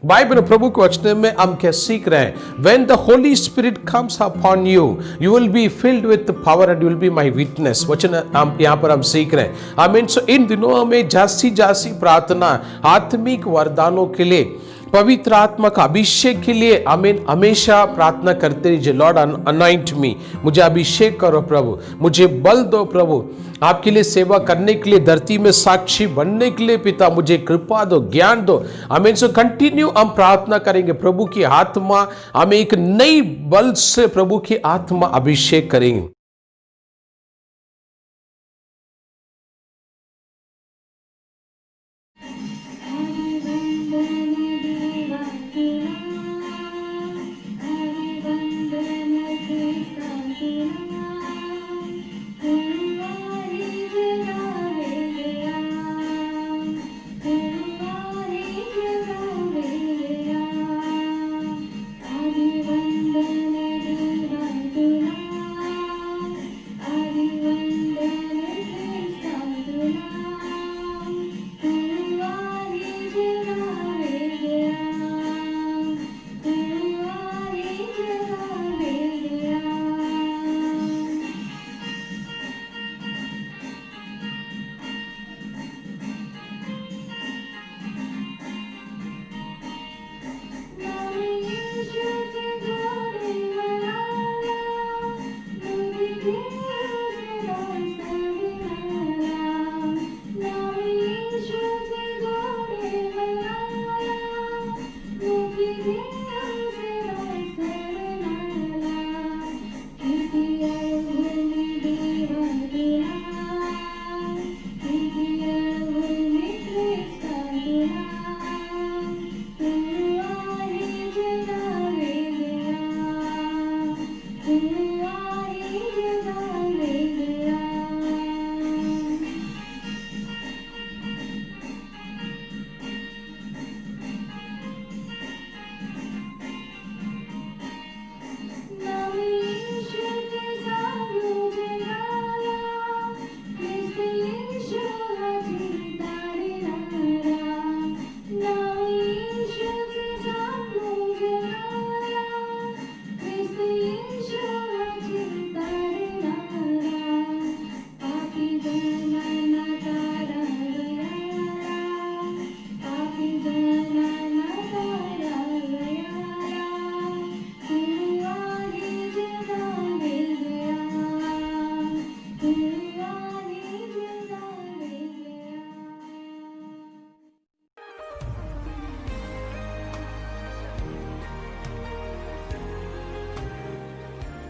Bible प्रभु के वचन में हम क्या सीख रहे हैं? When the Holy Spirit comes upon you, you will be filled with the power and you will be my witness. वचन हम यहाँ पर हम सीख रहे हैं। आमीन। सो इन दिनों हमें जासी प्रार्थना आत्मिक वरदानों के लिए, पवित्र आत्मा का अभिषेक के लिए आमीन हमेशा प्रार्थना करते रहिए। लॉर्ड अनॉइंट मी, मुझे अभिषेक करो प्रभु, मुझे बल दो प्रभु, आपके लिए सेवा करने के लिए, धरती में साक्षी बनने के लिए पिता मुझे कृपा दो, ज्ञान दो। आमीन। सो कंटिन्यू हम प्रार्थना करेंगे, प्रभु की आत्मा हमें एक नई बल से प्रभु की आत्मा अभिषेक करेंगे।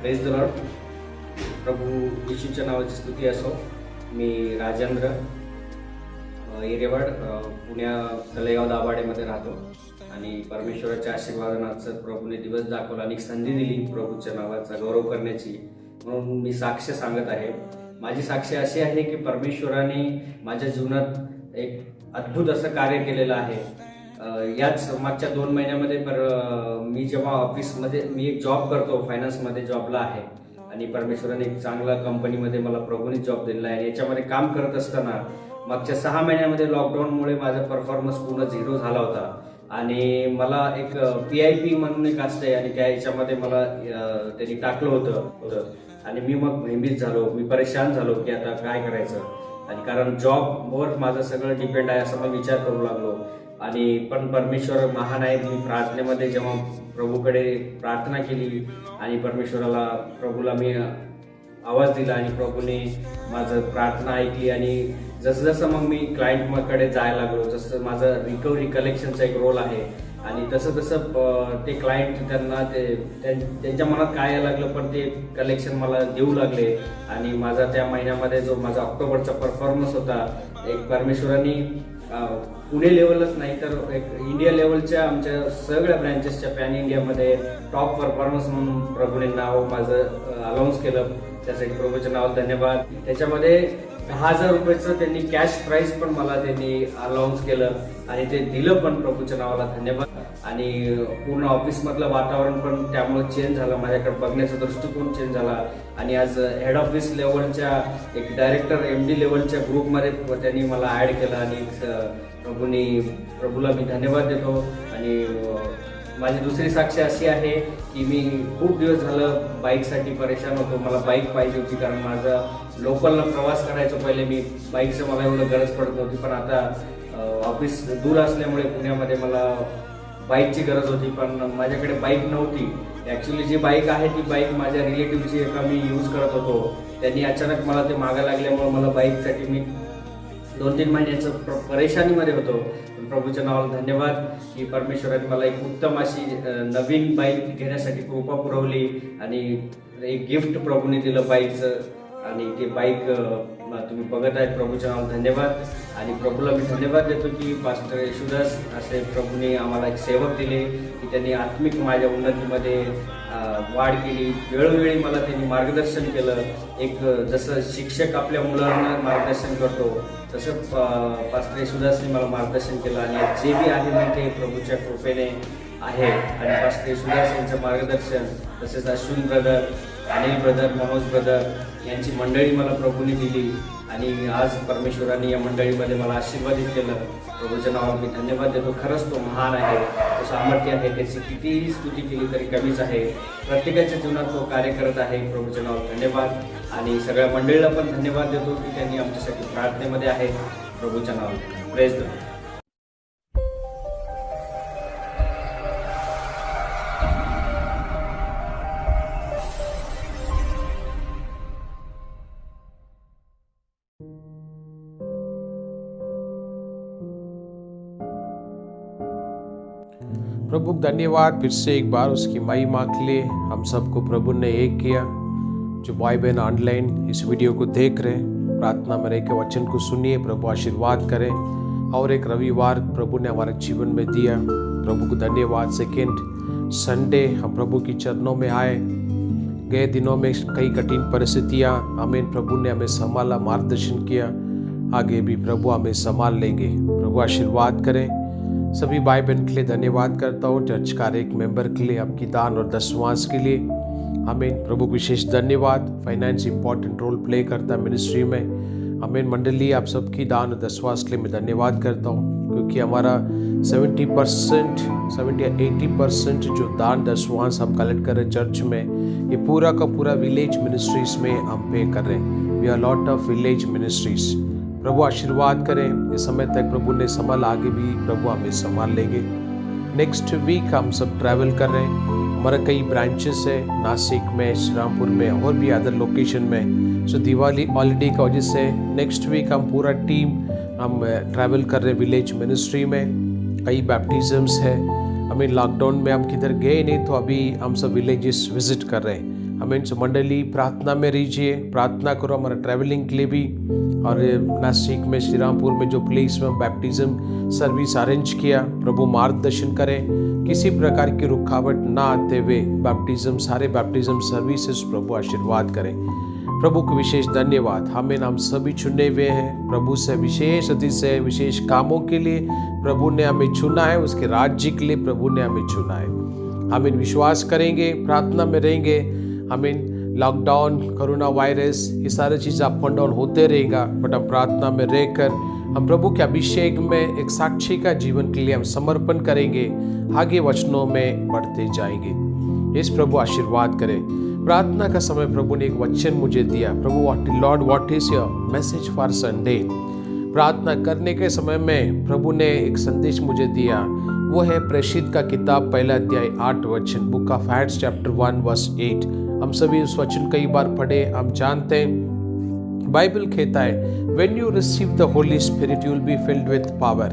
Praise the lord. प्रभू येशूच्या नावाची स्तुती असो। मी राजेंद्र येरेवाड पुण्या तलेगाव दाभाडेमध्ये राहतो आणि परमेश्वराच्या आशीर्वादानं प्रभूने दिवस दाखवला आणि संधी दिली प्रभूच्या नावाचा गौरव करण्याची, म्हणून मी साक्ष सांगत आहे। माझी साक्ष अशी आहे की परमेश्वराने माझ्या जीवनात एक अद्भुत असं कार्य केलेलं आहे। याच मागच्या 2 महिन्यामध्ये मी जेव्हा ऑफिसमध्ये मी एक जॉब करतो, फायनान्समध्ये जॉबला आहे आणि परमेश्वराने एक चांगला कंपनीमध्ये मला प्रभूने जॉब दिलेला आहे। याच्यामध्ये काम करत असताना मागच्या 6 महिन्यामध्ये लॉकडाऊनमुळे माझा परफॉर्मन्स पूर्ण झिरो झाला होता आणि मला एक PIP म्हणून एक असते आणि त्या याच्यामध्ये मला त्यांनी टाकलं होतं आणि मी मग भयभीत झालो, मी परेशान झालो की आता काय करायचं। आणि कारण जॉबवर माझं सगळं डिपेंड आहे असं मी विचार करू लागलो आणि पण परमेश्वर महान आहे। मी प्रार्थनेमध्ये जेव्हा प्रभूकडे प्रार्थना केली आणि प्रभूला मी आवाज दिला आणि प्रभूने माझं प्रार्थना ऐकली आणि जसं मग मी क्लायंटकडे जायला लागलो, जसं माझं रिकव्हरी कलेक्शनचा एक रोल आहे आणि तसं ते क्लायंट त्यांच्या मनात काय यायला लागलं, पण ते कलेक्शन मला देऊ लागले आणि माझा त्या महिन्यामध्ये जो माझा ऑक्टोबरचा परफॉर्मन्स होता, एक परमेश्वरांनी पुणे लेवलच नाही तर एक इंडिया लेवलच्या आमच्या सगळ्या ब्रँचेसच्या पॅन इंडियामध्ये टॉप परफॉर्मन्स म्हणून प्रभूने नाव माझं अनाऊन्स केलं। त्यासाठी प्रभूच्या नावाला धन्यवाद। त्याच्यामध्ये 10,000 रुपयाचं त्यांनी कॅश प्राइस पण मला त्यांनी अनाऊन्स केलं आणि ते दिलं पण, प्रभूच्या नावाला धन्यवाद। आणि पूर्ण ऑफिसमधलं वातावरण पण त्यामुळे चेंज झालं, माझ्याकडे बघण्याचा दृष्टिकोन चेंज झाला आणि आज हेड ऑफिस लेवलच्या एक डायरेक्टर MD लेवलच्या ग्रुपमध्ये त्यांनी मला ऍड केलं आणि प्रभूंनी प्रभूला मी धन्यवाद देतो. आणि माझी दुसरी साक्ष अशी आहे की मी खूप दिवस झालं बाईकसाठी परेशान होतो. मला बाईक पाहिजे होती, कारण माझा लोकलला प्रवास करायचो पहिले मी. बाईकचं मला एवढं गरज पडत नव्हती, पण आता ऑफिस दूर असल्यामुळे पुण्यामध्ये मला बाईकची गरज होती, पण माझ्याकडे बाईक नव्हती. ॲक्च्युली जी बाईक आहे ती बाईक माझ्या रिलेटिव्हची एका मी यूज करत होतो. त्यांनी अचानक मला ते मागं लागल्यामुळे मला बाईकसाठी मी 2-3 महिन्याचं परेशानीमध्ये होतो. पण प्रभूच्या नावाला धन्यवाद की परमेश्वराने मला एक उत्तम अशी नवीन बाईक घेण्यासाठी कृपा पुरवली आणि एक गिफ्ट प्रभूने दिलं बाईकचं. आणि ते बाईक तुम्ही बघत आहेत. प्रभूच्या नावाला धन्यवाद. आणि प्रभूला मी धन्यवाद देतो की पास्टर येशुदास असे प्रभूने आम्हाला एक सेवक दिले की त्यांनी आत्मिक माझ्या उन्नतीमध्ये वाढ केली. वेळोवेळी मला त्यांनी मार्गदर्शन केलं. एक जसं शिक्षक आपल्या मुलांना मार्गदर्शन करतो तसं पास्टर येशुदासने मला मार्गदर्शन केलं. आणि जे बी आहे मी ते प्रभूच्या कृपेने आहे. आणि पास्टर येशुदास यांचं मार्गदर्शन, तसेच Ashwin brother, Anil brother, Manoj brother यांची मंडळी मला प्रभूने दिली. आणि आज परमेश्वराने या मंडळीमध्ये मला आशीर्वादित केलं. प्रभूच्या नावाला मी धन्यवाद देतो. खरंच तो महान आहे, तो सामर्थ्य आहे, त्याची कितीही स्तुती केली तरी कमीच आहे. प्रत्येकाच्या जीवनात तो कार्य करत आहे. प्रभूच्या नावाला धन्यवाद. आणि सगळ्या मंडळीला पण धन्यवाद देतो की त्यांनी आमच्यासाठी प्रार्थनेमध्ये आहे. प्रभूच्या नावाला प्रेज द लॉर्ड. प्रभु धन्यवाद फिर से एक बार उसकी महिमा के लिए हम सबको प्रभु ने एक किया. जो भाई बहन ऑनलाइन इस वीडियो को देख रहे हैं, प्रार्थना में रह के वचन को सुनिए. प्रभु आशीर्वाद करें. और एक रविवार प्रभु ने हमारे जीवन में दिया. प्रभु को धन्यवाद. सेकेंड संडे हम प्रभु की चरणों में आए. गए दिनों में कई कठिन परिस्थितियाँ, आमीन, प्रभु ने हमें संभाला, मार्गदर्शन किया. आगे भी प्रभु हमें संभाल लेंगे. प्रभु आशीर्वाद करें. सभी भाई बहन के लिए धन्यवाद करता हूँ. चर्च का एक मेंबर के लिए, आपकी दान और दशवांश के लिए, आमीन. प्रभु विशेष धन्यवाद. फाइनेंस इंपॉर्टेंट रोल प्ले करता है मिनिस्ट्री में. आमीन. मंडली आप सबकी दान और दशवांश के लिए मैं धन्यवाद करता हूँ, क्योंकि हमारा 70% 80% जो दान दशवांश हम कलेक्ट कर रहे हैं चर्च में, ये पूरा का पूरा विलेज मिनिस्ट्रीज में हम पे कर रहे हैं. We are lot of village ministries. प्रभु आशीर्वाद करें. इस समय तक प्रभु ने संभाल, आगे भी प्रभु हमें संभाल लेंगे. नेक्स्ट वीक हम सब ट्रैवल कर रहे हैं. हमारा कई ब्रांचेस है नासिक में, श्रीरामपुर में और भी अदर लोकेशन में. सो दिवाली हॉलीडे का वजह से नेक्स्ट वीक हम पूरा टीम हम ट्रैवल कर रहे हैं विलेज मिनिस्ट्री में. कई बैप्टिज़म्स है. हमें लॉकडाउन में हम किधर गए नहीं, तो अभी हम सब विलेजेस विजिट कर रहे हैं. हमें मंडली प्रार्थना में रहिए, प्रार्थना करो हमारा ट्रैवलिंग के लिए भी. और नासिक में, श्रीरामपुर में जो प्लेस में बैप्टिज्म सर्विस अरेंज किया, प्रभु मार्गदर्शन करें. किसी प्रकार की रुकावट ना आते हुए बैप्टिज्म, सारे बैप्टिज्म सर्विसेज प्रभु आशीर्वाद करें. प्रभु को विशेष धन्यवाद. हमें हम सभी चुने हुए हैं प्रभु से, विशेष अति से विशेष कामों के लिए प्रभु ने हमें चुना है. उसके राज्य के लिए प्रभु ने हमें चुना है. हम इन विश्वास करेंगे, प्रार्थना में रहेंगे. हमें लॉकडाउन, कोरोना वायरस, ये सारी चीज़ अप एंड डाउन होते रहेगा, बट हम प्रार्थना में रहकर हम प्रभु के अभिषेक में एक साक्षी का जीवन के लिए हम समर्पण करेंगे. आगे वचनों में बढ़ते जाएंगे. इस प्रभु आशीर्वाद करें. प्रार्थना का समय प्रभु ने एक वचन मुझे दिया. प्रभु lord what is your message for Sunday. प्रार्थना करने के समय में प्रभु ने एक संदेश मुझे दिया. वो है प्रेषित का किताब 1 अध्याय 8 वचन, book of Acts chapter 1 verse 8. हम सभी उस वचन कई बार पढ़े, हम जानते हैं. बाइबल कहता है, when you receive the Holy Spirit you will be filled with power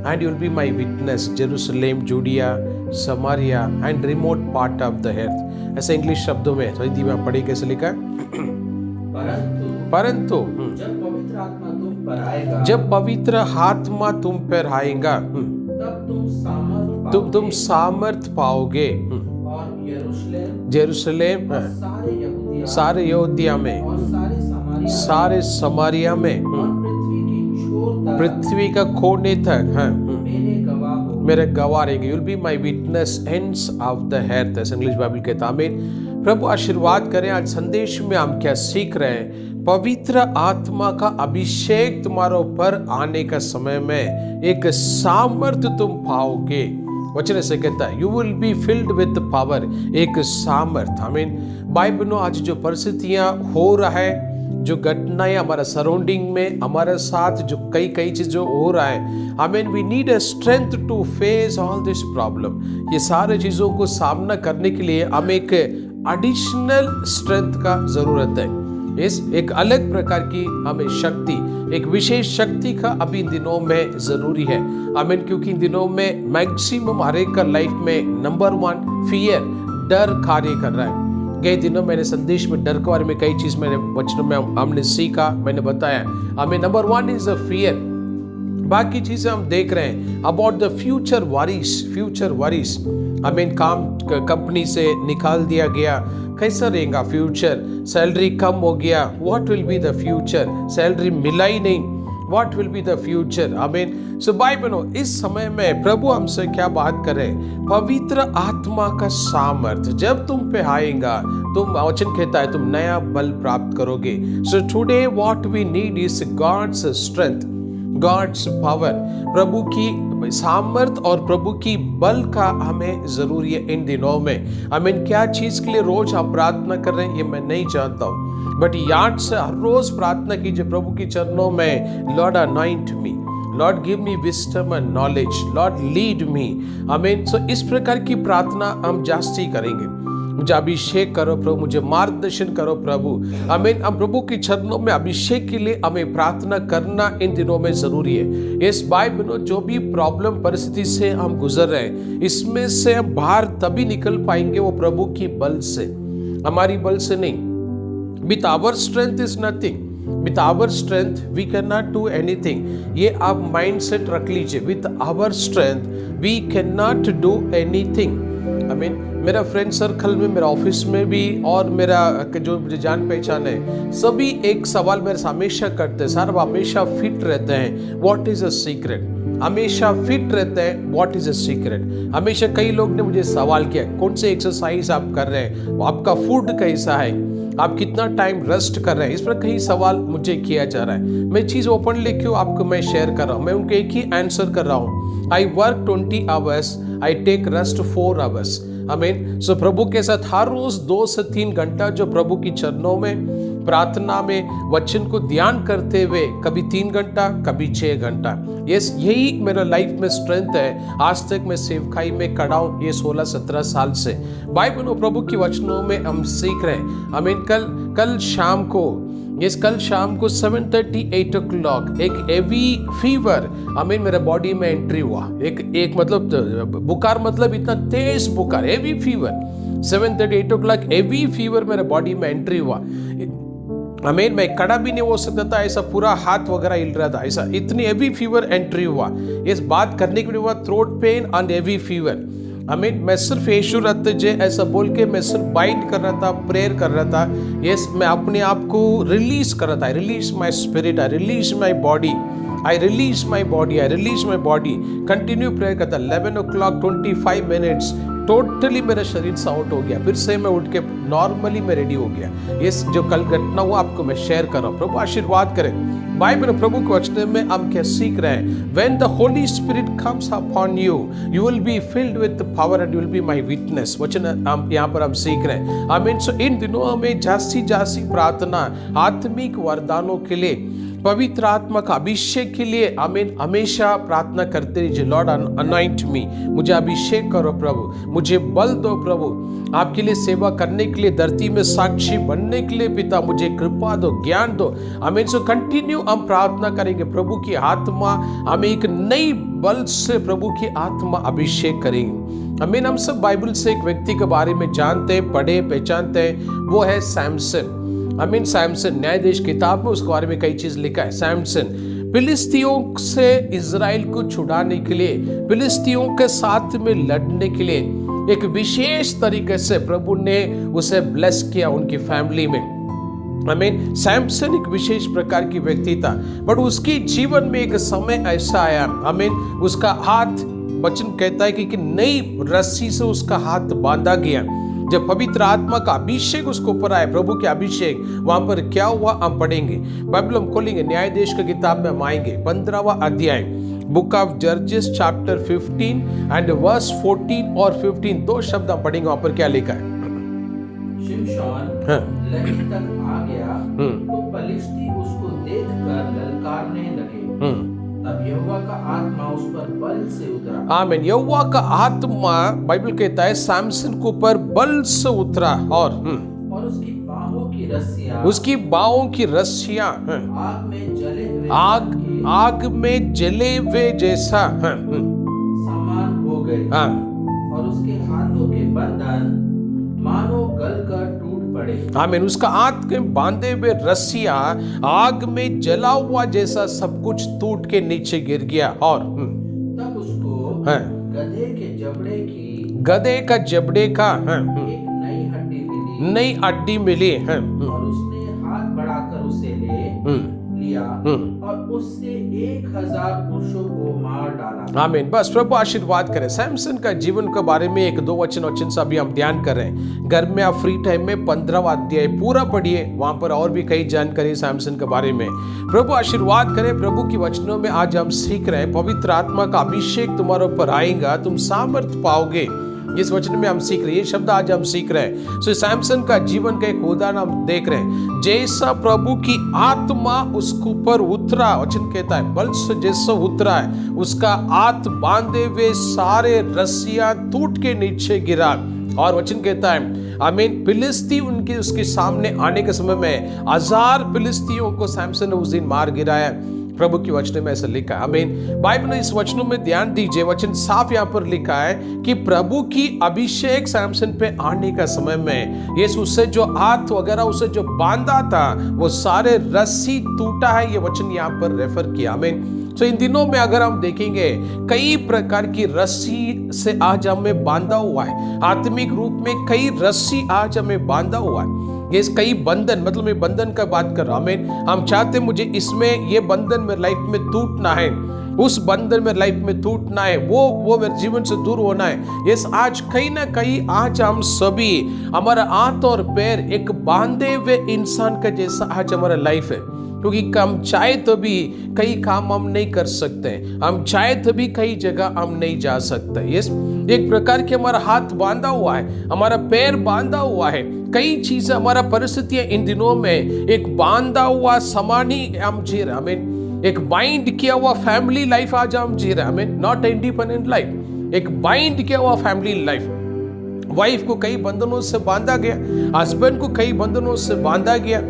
and you will be my witness Jerusalem, Judea, Samaria and remote part of the earth. ऐसे इंग्लिश शब्दों में हिंदी में पढ़े कैसे लिखा? परंतु जब पवित्र आत्मा तुम पर आएगा तब तुम सामर्थ पाओगे. जेरूशलेम, सारे यहूदिया में, सारे समारिया में, पृथ्वी का कोने तक मेरे गवाह रहेंगे। You'll be my witness ends of the earth, ऐसा इंग्लिश बाइबल कहता है। आमीन। प्रभु आशीर्वाद करें। आज संदेश में हम क्या सीख रहे हैं? पवित्र आत्मा का अभिषेक तुम्हारे ऊपर आने का समय में एक सामर्थ्य तुम पाओगे। वचन से कहता है you will be filled with power, एक सामर्थ। आमीन। भाई बहनों, आज जो परिस्थितियां हो रहा है, जो घटनाएं हमारा सराउंडिंग में हमारे साथ जो कई चीजें हो रहा है, आमीन, we need a strength to face all this problem. ये सारे चीजों को सामना करने के लिए हमें एक एडिशनल स्ट्रेंथ का जरूरत है। इस एक अलग प्रकार की हमें शक्ति, एक विशेष शक्ति का अभी इन दिनों में जरूरी है। आमीन। क्योंकि इन दिनों में मैक्सिमम हर एक का लाइफ में नंबर 1 फियर, डर कार्य कर रहा है। कई दिनों मैंने संदेश में डर के बारे में कई चीज मैंने वचनों में हमने सीखा, मैंने बताया। हमें नंबर 1 इज अ फियर। बाकी चीजें हम देख रहे हैं अबाउट द फ्यूचर वरीज। हमें काम कंपनी से निकाल दिया गया, कैसा रहेगा फ्यूचर? सैलरी कम हो गया, what will be the future? Salary मिला ही नहीं, what will be the future? आमीन। सो भाई बहनों, इस समय में प्रभु हमसे क्या बात करें? पवित्र आत्मा का सामर्थ जब तुम पे आएगा, तुम, वचन कहता है, तुम नया बल प्राप्त करोगे। So today what we need is God's strength, God's power. प्रभु की सामर्थ और प्रभु की बल का हमें जरूरी है इन दिनों में। आमीन। क्या चीज के लिए रोज आप प्रार्थना कर रहे हैं ये मैं नहीं जानता हूँ, बट याद से हर रोज प्रार्थना कीजिए प्रभु के चरणों में, Lord anoint me, Lord give me wisdom and knowledge, Lord lead me. आमीन। सो इस प्रकार की प्रार्थना हम जास्ती करेंगे। मुझे अभिषेक करो प्रभु, मुझे मार्गदर्शन करो प्रभु। आमीन। हम प्रभु के चरणों में अभिषेक के लिए हमें प्रार्थना करना इन दिनों में जरूरी है। इस भाई बहनों, जो भी प्रॉब्लम परिस्थिति से हम गुजर रहे हैं, इसमें से हम बाहर तभी निकल पाएंगे वो प्रभु की बल से, हमारी बल से नहीं। With our strength is nothing, with our strength we can not do anything. ये आप माइंड सेट रख लीजिए, with our strength we can not do anything. आमीन। मेरा फ्रेंड सर्कल में, मेरा ऑफिस में भी और मेरा जो मुझे जान पहचान है, सभी एक सवाल मेरे से हमेशा करते हैं, सर आप हमेशा फिट रहते हैं, व्हाट इज अ सीक्रेट? हमेशा फिट रहते हैं, व्हाट इज अ सीक्रेट? हमेशा कई लोग ने मुझे सवाल किया, कौन से एक्सरसाइज आप कर रहे हैं, आपका फूड कैसा है, आप कितना टाइम रेस्ट कर रहे हैं? इस पर कई सवाल मुझे किया जा रहा है। मैं चीज ओपनली क्यों आपको मैं शेयर कर रहा हूँ, मैं उनके एक ही आंसर कर रहा हूँ। I work 20 hours, I take rest 4 hours. आमीन। सो प्रभु के साथ हर रोज 2 से 3 घंटा जो प्रभु की चरणों में, प्रार्थना में, वचन को ध्यान करते हुए, कभी 3 घंटा, कभी 6 घंटा। यस, यही मेरा लाइफ में स्ट्रेंथ है। आज तक मैं सेवकाई में खड़ा हूँ ये 16-17 साल से। भाई बहनों, प्रभु के वचनों में हम सीख रहे हैं। आमीन। कल शाम को 7:30-8 o'clock एक हेवी फीवर आमीन मेरे बॉडी में एंट्री हुआ। एक मतलब बुखार, मतलब इतना तेज बुखार, heavy fever. 7:30-8 o'clock heavy fever मेरे बॉडी में एंट्री हुआ। आमीन। मैं खड़ा भी नहीं हो सकता था, ऐसा पूरा हाथ वगैरह हिल रहा था, ऐसा इतनी हेवी फीवर एंट्री हुआ। इस बात करने के लिए हुआ, throat pen and heavy fever. आमीन। मैं सिर्फ यीशु रत्ते जे ऐसा बोल के मैं सिर्फ बाइंड कर रहा था, प्रेयर कर रहा था। यस, मैं अपने आप को रिलीज कर रहा था। Release my spirit, I release my body, I release my body, I release my body. Continue prayer करता। 11 o'clock 25 minutes टोटली मेरा शरीर से आउट हो गया। फिर से मैं उठ के नॉर्मली मैं रेडी हो गया। ये जो कल घटना हुआ आपको मैं शेयर कर रहा हूँ। प्रभु आशीर्वाद करें। बाइबल प्रभु के वचन में हम क्या सीख रहे हैं? When the Holy Spirit comes upon you, you will be filled with the power and you will be my witness। वचन हम यहाँ पर हम सीख रहे हैं। आमीन। सो इन दिनों हमें जास्ती प्रार्थना आत्मिक वरदानों के लिए, पवित्र आत्मा का अभिषेक के लिए आमीन हमेशा प्रार्थना करते रहिए। लॉर्ड अनॉइंट मी, मुझे अभिषेक करो प्रभु, मुझे बल दो प्रभु, आपके लिए सेवा करने के लिए, धरती में साक्षी बनने के लिए पिता मुझे कृपा दो, ज्ञान दो। आमीन। सो कंटिन्यू हम प्रार्थना करेंगे। प्रभु की आत्मा हमें एक नई बल से प्रभु की आत्मा अभिषेक करेंगे। आमीन। हम सब बाइबल से एक व्यक्ति के बारे में जानते हैं, पढ़े पहचानते हैं, वो है सैमसन। आमीन। सैमसन न्यायाधीश किताब में उसके बारे में कई चीज लिखा है। सैमसन फिलिस्तियों से इजराइल को छुड़ाने के लिए, फिलिस्तियों के साथ में लड़ने के लिए एक विशेष तरीके से प्रभु ने उसे ब्लेस किया उनकी फैमिली में। आमीन। सैमसन एक विशेष प्रकार की व्यक्ति था, बट उसके जीवन में एक समय ऐसा आया, आमीन, उसका हाथ वचन कहता है कि नई रस्सी से उसका हाथ बांधा गया। जब पवित्र आत्मा का अभिषेक उसके ऊपर आए, प्रभु के अभिषेक, वहां पर क्या हुआ हम पढ़ेंगे। बाइबल हम खोलेंगे, न्यायाधीश की किताब में हम आएंगे, 15वां अध्याय, बुक ऑफ जजेस चैप्टर 15 एंड वर्स 14 और 15, दो शब्द हम पढ़ेंगे। वहां पर क्या लिखा है? शिमशोन लही तक आ गया तो पलिश्ती उसको देखकर ललकारने लगे। तब यहोवा का आत्मा उस पर बल से उतरा। आमीन। यहोवा का आत्मा, बाइबल कहता है, सैमसन के ऊपर बल से उतरा और उसकी बाहों की रस्सियां, उसकी बाहों की रस्सियां आग में जले हुए आग में जले हुए जैसा समान हो गए। और उसके हाथों के बंधन मानो गलकर टूट पड़े। आमीन। उसका हाथ के बांधे हुए रस्सियां आग में जला हुआ जैसा सब कुछ टूट के नीचे गिर गया। और तब उसको गधे का जबड़े का एक नई हड्डी मिली और उसने हाथ बढ़ाकर उसे लिया और उससे 1000 पुरुषों को मार डाला। आमीन। बस प्रभु आशीर्वाद करें। सैमसन का जीवन के बारे में एक दो वचन से अभी हम ध्यान कर रहे हैं। घर में आप फ्री टाइम में 15वां अध्याय पूरा पढ़िए, वहां पर और भी कई जानकारी सैमसन के बारे में। प्रभु आशीर्वाद करें। प्रभु की वचनों में आज हम सीख रहे हैं, पवित्र आत्मा का अभिषेक तुम्हारे ऊपर आएगा, तुम सामर्थ पाओगे। इस वचन में हम सीख रहे हैं, ये शब्द आज हम सीख रहे हैं। सो सैमसन का जीवन का एक उदाहरण हम देख रहे हैं। जैसा प्रभु की आत्मा उसके ऊपर उतरा, वचन कहता है बल से जैसा उतरा है, उसका हाथ बांधे हुए सारे रस्सियां टूट के नीचे गिरा। और वचन कहता है, आमीन, फिलिस्ती उनके उसके सामने आने के समय में 1000 फिलिस्तियों को सैमसन ने उस दिन मार गिराया। प्रभु की वचन में ऐसा लिखा है। आमीन। बाइबल ने इस वचनों में ध्यान दीजिए, वचन साफ यहाँ पर लिखा है कि प्रभु की अभिषेक सैमसन पे आने का समय में यीशु उससे जो हाथ वगैरह उसे जो बांधा था वो सारे रस्सी टूटा है, ये वचन यहाँ पर रेफर किया। आमीन। तो इन दिनों में अगर हम देखेंगे, कई प्रकार की रस्सी से आज हमें बांधा हुआ है, आत्मिक रूप में कई रस्सी आज हमें बांधा हुआ है। ये कई बंधन, मतलब मैं बंधन का बात कर रहा हूं। हम चाहते मुझे इसमें ये बंधन मेरे लाइफ में टूटना है, उस बंधन में लाइफ में टूटना है, वो मेरे जीवन से दूर होना है। ये आज कहीं ना कहीं आज हम सभी, हमारा हाथ और पैर एक बांधे हुए इंसान का जैसा आज हमारा लाइफ है। क्योंकि हम चाहे तो भी कई काम हम नहीं कर सकते, हम चाहे तो भी कई जगह हम नहीं जा सकते। यस, एक प्रकार के हमारा हाथ बांधा हुआ है, हमारा पैर बांधा हुआ है, कई चीजें, हमारा परिस्थितियां इन दिनों में एक बांधा हुआ समान ही हम जी रहे। हमें एक बाइंड किया हुआ फैमिली लाइफ आज हम जी रहे। हमें नॉट इंडिपेंडेंट लाइफ, एक बाइंड किया हुआ फैमिली लाइफ। वाइफ को कई बंधनों से बांधा गया, हस्बैंड को कई बंधनों से बांधा गया,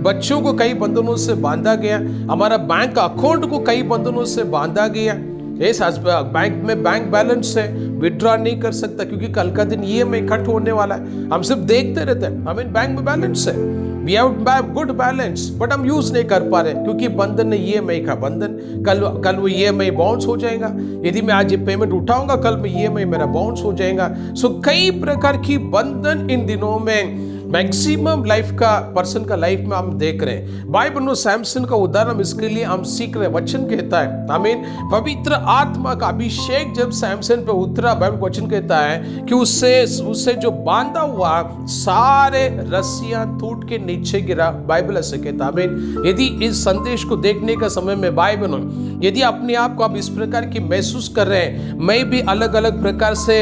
बच्चों को कई बंधनों से बांधा गया, हमारा बैंक अकाउंट को कई बंधनों से बांधा गया। इस बैंक में बैंक बैलेंस है, विड्रॉ नहीं कर सकता क्योंकि कल का दिन ईएमआई कट होने वाला है। हम सिर्फ देखते रहते हैं, हमें बैंक में बैलेंस है, we have good balance, but हम यूज नहीं कर पा रहे क्योंकि बंधन है ईएमआई का बंधन। कल वो ईएमआई बाउंस हो जाएगा, यदि मैं आज ये पेमेंट उठाऊंगा कल में ईएमआई मेरा बाउंस हो जाएगा। सो कई प्रकार की बंधन इन दिनों में मैक्सिमम लाइफ का पर्सन का लाइफ में हम देख रहे हैं। बाइबल में सैमसन का उदाहरण इसके लिए हम सीख रहे हैं। वचन कहता है, आमीन, पवित्र आत्मा का अभिषेक जब सैमसन पे उतरा, बाइबल वचन कहता है कि उससे जो बांधा हुआ सारे रस्सियां टूट के नीचे गिरा। बाइबल ऐसे कहता है। आमीन। यदि इस संदेश को देखने का समय में बाइबल, यदि अपने आप को आप इस प्रकार की महसूस कर रहे हैं, मैं भी अलग अलग प्रकार से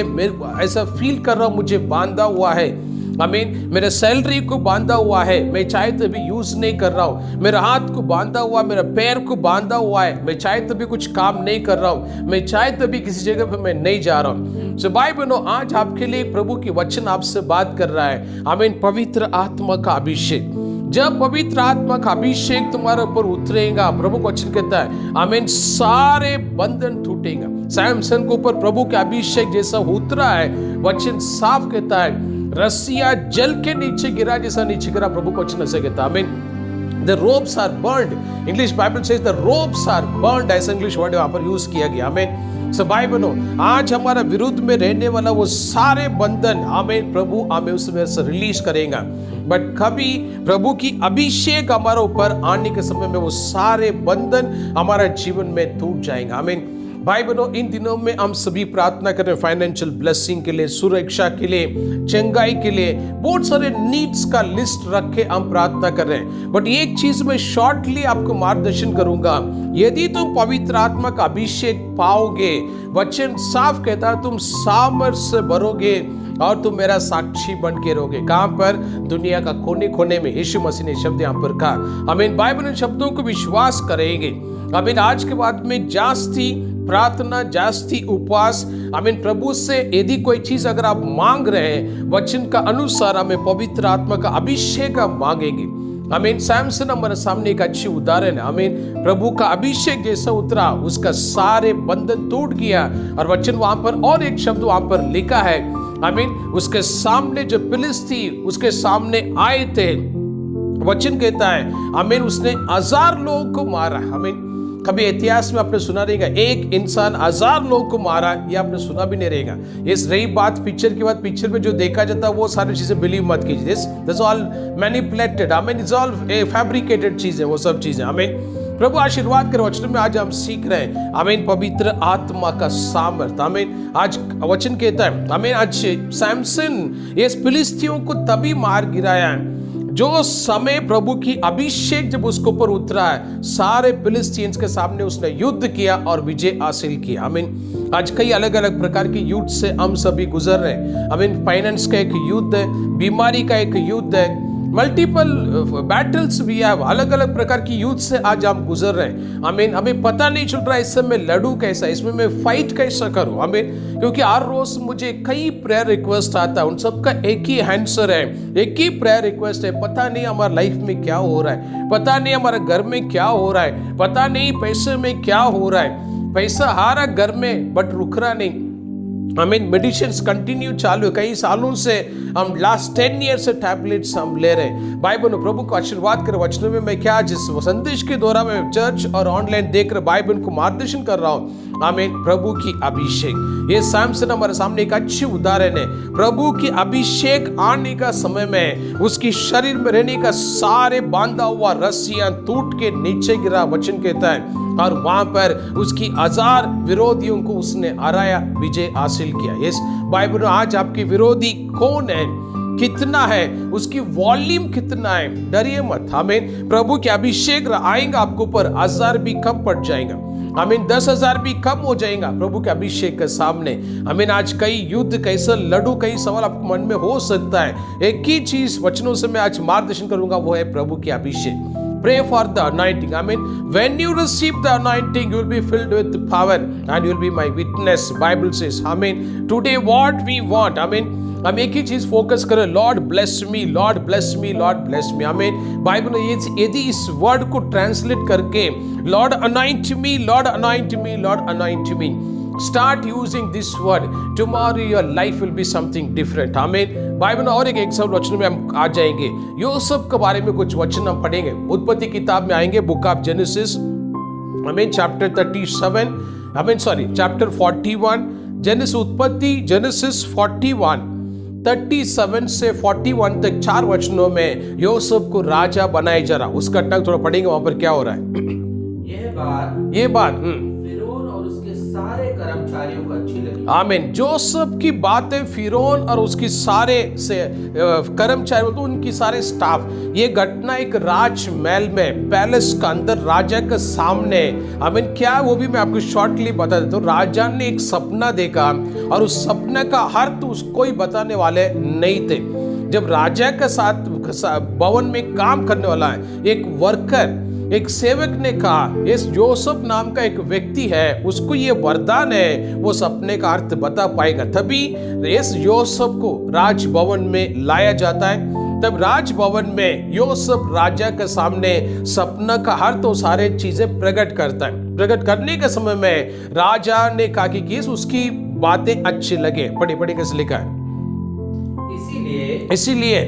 ऐसा फील कर रहा हूं, मुझे बांधा हुआ है, आमीन, मेरे सैलरी को बांधा हुआ है, मैं चाहे तो भी यूज नहीं कर रहा हूं, मेरे हाथ को बांधा हुआ, मेरे पैर को बांधा हुआ है, मैं चाहे तो भी कुछ काम नहीं कर रहा हूं, मैं चाहे तो भी किसी जगह पे मैं नहीं जा रहा हूं। सो भाई बहनों, आज आपके लिए प्रभु की वचन आपसे बात कर रहा है। आमीन। पवित्र आत्मा का अभिषेक, जब पवित्र आत्मा का अभिषेक तुम्हारे ऊपर उतरेगा, प्रभु का वचन कहता है, आमीन, सारे बंधन टूटेगा। सैमसन के ऊपर प्रभु के अभिषेक जैसा उतरा है, वचन साफ कहता है, रस्सियां जल के नीचे गिरा जैसा नीचे गिरा। प्रभु का वचन ऐसे कहता है। आमीन। The ropes are burned. English Bible says the ropes are burned. ऐसा इंग्लिश वर्ड वहां पर यूज किया गया। आमीन। सो भाई बहनों, आज हमारा विरुद्ध में रहने वाला वो सारे बंधन, आमीन, प्रभु हमें उसमें से रिलीज करेगा। बट कभी प्रभु की अभिषेक हमारे ऊपर आने के समय में वो सारे बंधन हमारा जीवन में टूट जाएगा। आमीन। भाई बहनों, इन दिनों में हम सभी प्रार्थना कर रहे हैं फाइनेंशियल ब्लेसिंग के लिए, सुरक्षा के लिए, चंगाई के लिए, बहुत सारे नीड्स का लिस्ट रख के हम प्रार्थना कर रहे हैं। बट एक चीज मैं शॉर्टली आपको मार्गदर्शन करूंगा, यदि तुम पवित्र आत्मा का अभिषेक पाओगे, वचन साफ कहता है तुम सामर्थ्य से भरोगे और तुम मेरा साक्षी बन के रहोगे। कहां पर? दुनिया का कोने कोने में। यीशु मसीह ने शब्द यहां पर कहा। आमीन। बाइबल इन शब्दों को विश्वास करेंगे। आमीन। आज के बाद में जास्ती प्रार्थना, जास्ती उपवास, आमीन, प्रभु से यदि कोई चीज अगर आप मांग रहे हैं वचन का अनुसार, हमें पवित्र आत्मा का अभिषेक आप मांगेंगे। आमीन। सैमसन हमारे सामने एक अच्छी उदाहरण है। आमीन। प्रभु का अभिषेक जैसा उतरा, उसका सारे बंधन टूट गया। और वचन वहां पर और एक शब्द वहां पर लिखा है, आमीन, उसके सामने जो फिलिस्ती उसके सामने आए थे, वचन कहता है, आमीन, उसने 1000 लोगों को मारा। आमीन। कभी इतिहास में आपने सुना रहेगा एक इंसान 1000 लोगों को मारा, ये आपने सुना भी नहीं रहेगा। इस रही बात पिक्चर की बात, पिक्चर में जो देखा जाता है वो सारी चीजें बिलीव मत कीजिए। दिस ऑल मैनिपुलेटेड, आमीन, इट्स ऑल फैब्रिकेटेड चीजें, वो सब चीजें। आमीन। प्रभु आशीर्वाद कर। वचन में आज हम सीख रहे हैं, आमीन, पवित्र आत्मा का सामर्थ। आमीन। आज वचन कहता है, आमीन, आज सैमसन ये फिलिस्तियों को तभी मार गिराया है जो समय प्रभु की अभिषेक जब उसके ऊपर उतरा है, सारे फिलिस्तीन्स के सामने उसने युद्ध किया और विजय हासिल किया। आमीन। आज कई अलग अलग प्रकार के युद्ध से हम सभी गुजर रहे हैं। आमीन। फाइनेंस का एक युद्ध है, बीमारी का एक युद्ध है, मल्टीपल बैटल्स भी है, अलग अलग प्रकार की युद्ध से आज हम गुजर रहे हैं। आमीन। हमें पता नहीं चल रहा है इससे मैं लड़ूं कैसा, इसमें मैं फाइट कैसा करूं। आमीन। क्योंकि हर रोज मुझे कई प्रेयर रिक्वेस्ट आता है, उन सबका एक ही आंसर है, एक ही प्रेयर रिक्वेस्ट है, पता नहीं हमारे लाइफ में क्या हो रहा है, पता नहीं हमारे घर में क्या हो रहा है, पता नहीं पैसे में क्या हो रहा है, पैसा आ रहा घर में बट रुक रहा नहीं। आमीन। मेडिसिन कंटिन्यू चालू है, कई सालों से हम लास्ट 10 ईयर से टैबलेट्स हम ले रहे हैं। भाई बहनों, प्रभु को आशीर्वाद कर। वचनों में मैं क्या जिस संदेश के द्वारा मैं चर्च और ऑनलाइन देख रहे भाई बहन को मार्गदर्शन कर रहा हूं, आमीन, प्रभु की अभिषेक। ये सैमसन हमारे सामने एक अच्छी उदाहरण है। प्रभु की अभिषेक आने का समय में उसकी शरीर में रहने का सारे बांधा हुआ रस्सियां टूट के नीचे गिरा, वचन कहता है, और वहां पर उसकी 1000 विरोधियों को उसने हराया, विजय हासिल किया। यस बाइबल, आज आपके विरोधी कौन है, कितना है, उसकी वॉल्यूम कितना है, डरिए मत। आमीन। प्रभु के अभिषेक आएगा आपके ऊपर, 1000 भी कम पड़ जाएगा। आमीन। 10,000 भी कम हो जाएगा प्रभु के अभिषेक के सामने। आमीन। आज कई युद्ध कैसे लड़ू, कई सवाल आपके मन में हो सकता है। एक ही चीज वचनों से मैं आज मार्गदर्शन करूंगा, वो है प्रभु की अभिषेक। Pray for the anointing. Amen. When you receive the anointing, you will be filled with power and you will be my witness. Bible says, Amen. Today what we want, Amen. हम एक ही चीज फोकस करें, Lord bless me, Lord bless me, Lord bless me. आमीन। Bible में यदि इस word को translate करके Lord anoint me, Lord anoint me, Lord anoint me, start using this word, tomorrow your life will be something different. आमीन। Bible और एक example वचन में हम आ जाएंगे, यूसुफ के बारे में कुछ वचन हम पढ़ेंगे। उत्पत्ति किताब में आएंगे, बुक ऑफ जेनेसिस, आमीन, चैप्टर 37, आमीन, सॉरी, चैप्टर 41, जेनेसिस, उत्पत्ति, जेनेसिस 41, 37 से 41 तक 4 वचनों में यूसुफ को राजा बनाया जा रहा। उस घटना को थोड़ा पढ़ेंगे, वहां पर क्या हो रहा है। ये बात फिरौन और उसके सारे कर्मचारियों को अच्छी लगी। आमीन। जोसेफ की बातें फिरौन और उसकी सारे से कर्मचारी, तो उनकी सारे स्टाफ, ये घटना एक राजमहल में, पैलेस का अंदर राजा के सामने। आमीन। क्या वो भी मैं आपको शॉर्टली बता देता हूँ। राजा ने एक सपना देखा और उस सपने का अर्थ उसको ही बताने वाले नहीं थे। जब राजा के साथ भवन में काम करने वाला है एक वर्कर, एक सेवक ने कहा, इस जोसेफ नाम का एक व्यक्ति है, उसको ये वरदान है, वो सपने का अर्थ बता पाएगा। तभी इस योसेफ को राजभवन में लाया जाता है। तब राजभवन में योसेफ राजा के सामने सपना का अर्थ तो सारे चीजें प्रकट करता है। प्रकट करने के समय में राजा ने कहा कि उसकी बातें अच्छी लगे। पढ़ी कैसे लिखा है। इसीलिए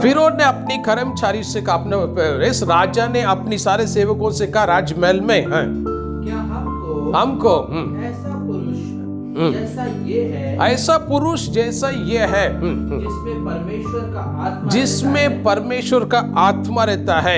फिरौन ने अपने कर्मचारी से कहा, अपने इस राजा ने अपनी सारे सेवकों से कहा राजमहल में, क्या हमको ऐसा पुरुष जैसा ये है, जिसमें परमेश्वर का आत्मा रहता है,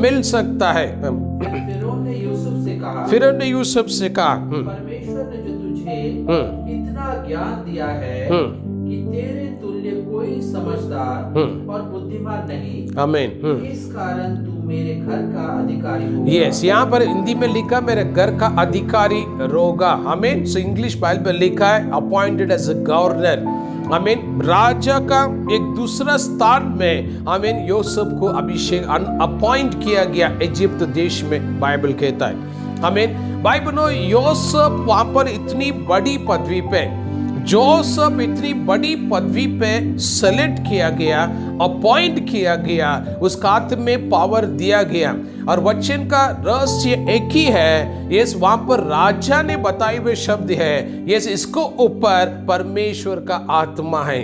मिल सकता है। फिरौन ने यूसुफ फिरौन ने यूसुफ से कहा, परमेश्वर ने जो तुझे हम्म। इतना ज्ञान दिया है कि तेरे तुल्य कोई समझदार और बुद्धिमान नहीं, आमीन। इस कारण तू मेरे घर का अधिकारी होगा। यस, यहाँ पर हिंदी में लिखा मेरे घर का अधिकारी होगा। आमीन। सो इंग्लिश बाइबल में लिखा है अपॉइंटेड एज अ गवर्नर। आमीन। राजा का एक दूसरा स्थान में आमीन यूसुफ को अभिषेक अपॉइंट किया गया इजिप्ट देश में, बाइबल कहता है। आमीन। बाइबल यूसुफ वहां पर इतनी बड़ी पदवी पे, जोसेफ इतनी बड़ी पदवी पे सेलेक्ट किया गया, अपॉइंट किया गया, उसका हाथ में पावर दिया गया। और वचन का रहस्य एक ही है, ये वहां पर राजा ने बताए हुए शब्द है, ये इसको ऊपर परमेश्वर का आत्मा है।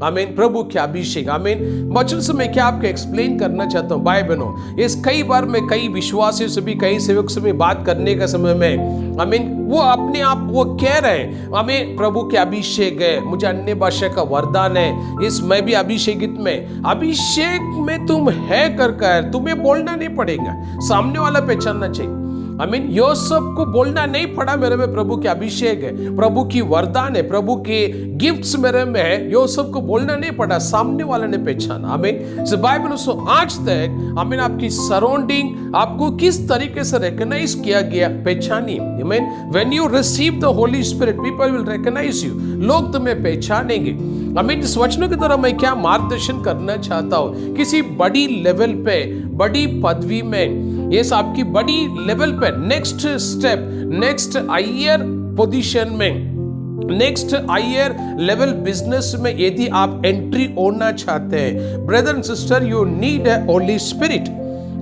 आमीन। प्रभु के अभिषेक। आमीन। वचन से मैं क्या आपको एक्सप्लेन करना चाहता हूँ भाई बहनों, इस कई बार मैं कई विश्वासियों से भी, कई सेवक से भी बात करने का समय में आमीन वो अपने आप वो कह रहे हैं हमें प्रभु के अभिषेक है, मुझे अन्य भाषा का वरदान है, इस मैं भी अभिषेकित में। अभिषेक में तुम है कर तुम्हें बोलना नहीं पड़ेगा, सामने वाला पहचानना चाहिए। आमीन। यूसुफ को बोलना नहीं पड़ा मेरे में प्रभु के अभिषेक है, प्रभु की वरदान है, प्रभु के गिफ्ट्स मेरे में है। यूसुफ को बोलना नहीं पड़ा, सामने वाले ने पहचाना। आमीन। सो बाइबल सो आज तक आमीन आपकी सराउंडिंग आपको किस तरीके से रिकॉग्नाइज किया गया, पहचानिए। आमीन। When you receive the Holi Spirit people will recognize you, लोग तुम्हें पहचानेंगे। आमीन। इस वचनों की तरह मैं क्या मार्गदर्शन करना चाहता हूं, किसी बड़ी लेवल पे, बड़ी पदवी में, ये आपकी बड़ी लेवल पे, next step, next higher position में, नेक्स्ट हायर लेवल बिजनेस में यदि आप एंट्री होना चाहते हैं, brother and sister, you need a Holy spirit,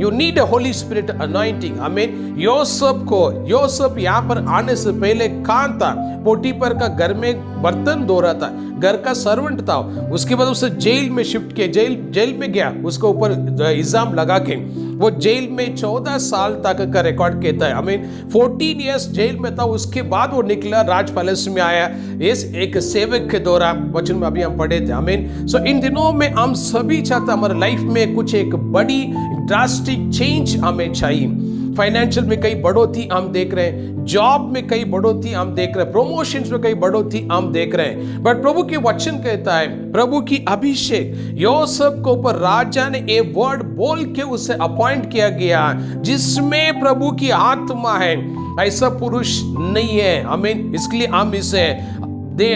you need a Holy Spirit anointing. आमीन। यूसुफ यहाँ पर आने से पहले कहाँ था? पोटीफर का घर में बर्तन धो रहा था, घर का सर्वेंट था। उसके बाद उसे जेल में शिफ्ट किया, जेल में गया, उसके ऊपर इल्जाम लगा के वो जेल में 14 साल तक का रिकॉर्ड कहता है। आमीन। 14 इयर्स जेल में था, उसके बाद वो निकला, राज पैलेस में आया, इस एक सेवक के द्वारा, वचन में अभी हम पढ़े थे। आमीन। सो इन दिनों में हम सभी चाहते हमारे लाइफ में कुछ एक बड़ी ड्रास्टिक चेंज हमें चाहिए। फाइनेंशियल में कई बढ़ोतरी हम देख रहे हैं, जॉब में कई बढ़ोतरी हम देख रहे हैं, प्रमोशंस में कई बढ़ोतरी हम देख रहे हैं। बट प्रभु के वचन कहता है, प्रभु की अभिषेक यूसुफ को ऊपर राजा ने एक वर्ड बोल के उसे अपॉइंट किया गया, जिसमें प्रभु की आत्मा है। ऐसा पुरुष नहीं है। आमीन। इसलिए हम इसे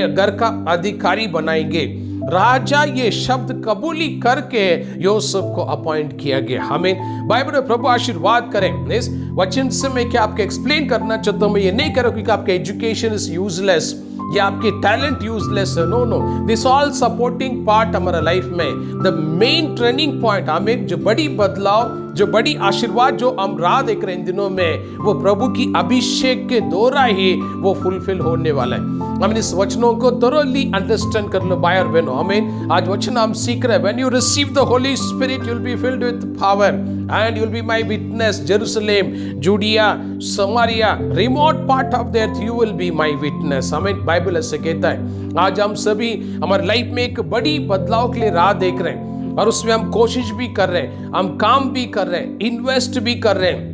घर का अधिकारी बनाएंगे। राजा ये शब्द कबूली करके यूसुफ को अपॉइंट किया गया। हमें बाइबल में प्रभु आशीर्वाद करें। इस वचन से मैं क्या आपको एक्सप्लेन करना चाहता हूं, मैं ये नहीं कह रहा हूं कि आपका एजुकेशन इज यूजलेस या आपके टैलेंट यूजलेस है। No no, this all supporting part हमारा लाइफ में। द मेन ट्रेनिंग पॉइंट हमें जो बड़ी बदलाव, जो बड़ी आशीर्वाद जो हम राह देख रहे हैं इन दिनों में, वो प्रभु की अभिषेक के द्वारा ही वो फुलफिल होने वाला है। हमें इस वचनों को thoroughly अंडरस्टैंड कर लो भाई और बहनों। हमें आज वचन हम सीख रहे हैं। When you receive the Holy Spirit, you'll be filled with power and you'll be my witness. Jerusalem, Judea, Samaria, remote part of the earth, you will be my witness. हमें बाइबल ऐसे कहता है। आज हम सभी हमारे लाइफ में एक बड़ी बदलाव के लिए राह देख रहे हैं और उसमें हम कोशिश भी कर रहे हैं, हम काम भी कर रहे हैं, इन्वेस्ट भी कर रहे हैं,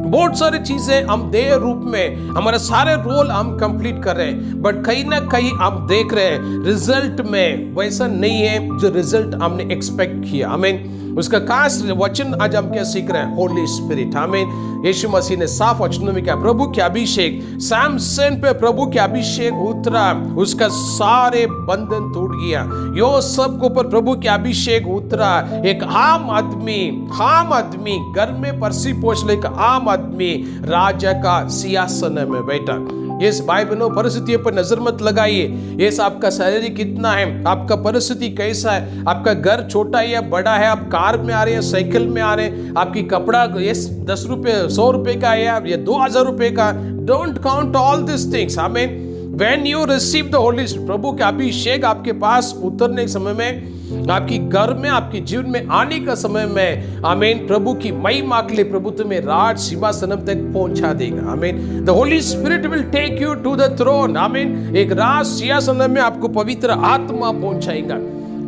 बहुत सारी चीजें हम देह रूप में हमारे सारे रोल हम कंप्लीट कर रहे हैं। बट कहीं ना कहीं हम देख रहे हैं रिजल्ट में वैसा नहीं है जो रिजल्ट हमने एक्सपेक्ट किया। हमें उसका खास वचन आज हम क्या सीख रहे हैं? होली स्पिरिट। हमें यीशु मसीह ने साफ वचनों में क्या, प्रभु के अभिषेक, सैमसन पे प्रभु के अभिषेक उतरा, उसका सारे बंधन टूट गया। यूसुफ के ऊपर प्रभु के अभिषेक उतरा। एक आम आदमी घर में पर्सी पोछ ले, एक आम आदमी राजा का सिंहासन में बैठा। इस भाई बहनों, परिस्थितियों पर नजर मत लगाइए। ये आपका सैलरी कितना है, आपका परिस्थिति कैसा है, आपका घर छोटा है या बड़ा है, आप कार में आ रहे हैं, साइकिल में आ रहे हैं, आपकी कपड़ा ये 10 रुपए 100 रुपए का है या 2000 रुपए का। Don't count all this things. हमें When you receive the Holy Spirit, प्रभु के अभिषेक आपके पास उतरने के समय में, आपकी घर में, आपके जीवन में आने का समय में, आमीन, प्रभु की महिमा के लिए प्रभु तुम्हें राज सिंहासन तक पहुंचा देगा। आमीन। The Holi Spirit will take you to the throne. आमीन। एक राज सिंहासन में आपको पवित्र आत्मा पहुंचाएगा,